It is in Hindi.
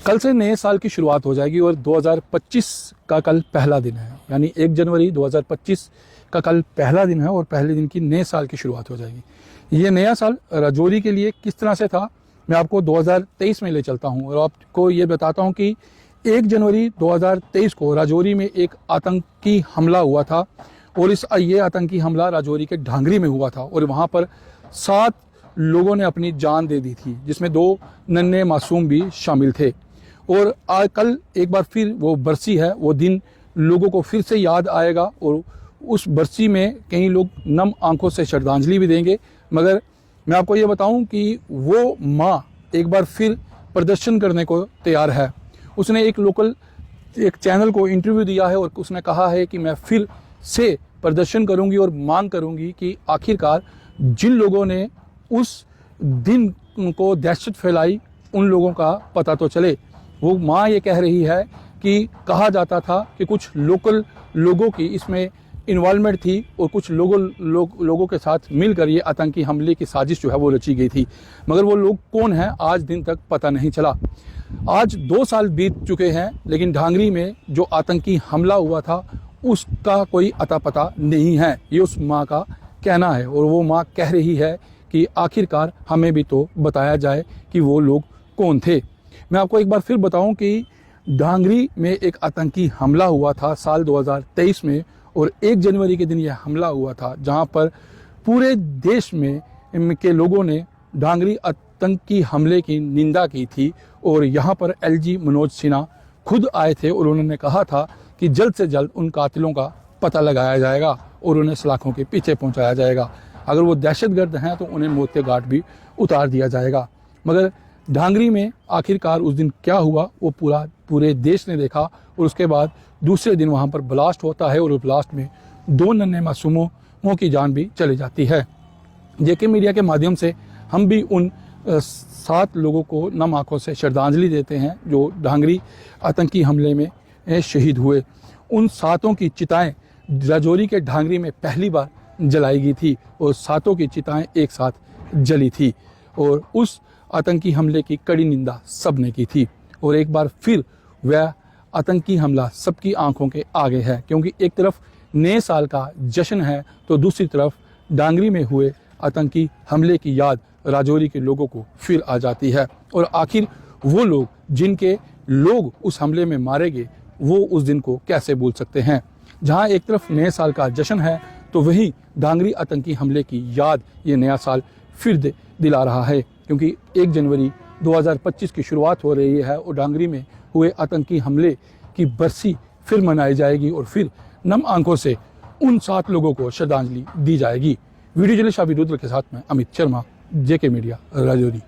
कल से नए साल की शुरुआत हो जाएगी और 2025 का कल पहला दिन है, यानी 1 जनवरी 2025 का कल पहला दिन है और पहले दिन की नए साल की शुरुआत हो जाएगी। ये नया साल राजौरी के लिए किस तरह से था, मैं आपको 2023 में ले चलता हूँ और आपको ये बताता हूँ कि 1 जनवरी 2023 को राजौरी में एक आतंकी हमला हुआ था और ये आतंकी हमला राजौरी के ढांगरी में हुआ था और वहाँ पर 7 लोगों ने अपनी जान दे दी थी, जिसमें 2 नन्हे मासूम भी शामिल थे। और आज कल एक बार फिर वो बरसी है, वो दिन लोगों को फिर से याद आएगा और उस बरसी में कई लोग नम आंखों से श्रद्धांजलि भी देंगे। मगर मैं आपको ये बताऊं कि वो माँ एक बार फिर प्रदर्शन करने को तैयार है। उसने एक चैनल को इंटरव्यू दिया है और उसने कहा है कि मैं फिर से प्रदर्शन करूंगी और मांग करूंगी कि आखिरकार जिन लोगों ने उस दिन को दहशत फैलाई उन लोगों का पता तो चले। वो माँ ये कह रही है कि कहा जाता था कि कुछ लोकल लोगों की इसमें इन्वॉल्वमेंट थी और कुछ लोगों के साथ मिलकर ये आतंकी हमले की साजिश जो है वो रची गई थी, मगर वो लोग कौन हैं आज दिन तक पता नहीं चला। आज 2 साल बीत चुके हैं, लेकिन ढांगरी में जो आतंकी हमला हुआ था उसका कोई अता पता नहीं है, ये उस माँ का कहना है। और वो माँ कह रही है कि आखिरकार हमें भी तो बताया जाए कि वो लोग कौन थे। मैं आपको एक बार फिर बताऊं कि ढांगरी में एक आतंकी हमला हुआ था साल 2023 में और 1 जनवरी के दिन यह हमला हुआ था, जहां पर पूरे देश में के लोगों ने ढांगरी आतंकी हमले की निंदा की थी। और यहां पर LG मनोज सिन्हा खुद आए थे और उन्होंने कहा था कि जल्द से जल्द उन कातिलों का पता लगाया जाएगा और उन्हें सलाखों के पीछे पहुंचाया जाएगा। अगर वो दहशतगर्द हैं तो उन्हें मौत के घाट भी उतार दिया जाएगा। मगर ढांगरी में आखिरकार उस दिन क्या हुआ वो पूरे देश ने देखा और उसके बाद दूसरे दिन वहाँ पर ब्लास्ट होता है और उस ब्लास्ट में 2 नन्हे मासूमों की जान भी चली जाती है। JK मीडिया के माध्यम से हम भी उन 7 लोगों को नम आंखों से श्रद्धांजलि देते हैं जो ढांगरी आतंकी हमले में शहीद हुए। उन 7 की चिताएं राजौरी के ढांगरी में पहली बार जलाई गई थी और 7 की चिताएं एक साथ जली थी और उस आतंकी हमले की कड़ी निंदा सबने की थी। और एक बार फिर वह आतंकी हमला सबकी आंखों के आगे है, क्योंकि एक तरफ नए साल का जश्न है तो दूसरी तरफ ढांगरी में हुए आतंकी हमले की याद राजौरी के लोगों को फिर आ जाती है। और आखिर वो लोग जिनके लोग उस हमले में मारे गए वो उस दिन को कैसे भूल सकते हैं। जहां एक तरफ नए साल का जश्न है तो वहीं ढांगरी आतंकी हमले की याद ये नया साल फिर दिला रहा है, क्योंकि 1 जनवरी 2025 की शुरुआत हो रही है और ढांगरी में हुए आतंकी हमले की बरसी फिर मनाई जाएगी और फिर नम आंखों से उन 7 लोगों को श्रद्धांजलि दी जाएगी। वीडियो जर्नलिस्ट शाबिर रुद्र के साथ में अमित शर्मा, JK मीडिया, राजौरी।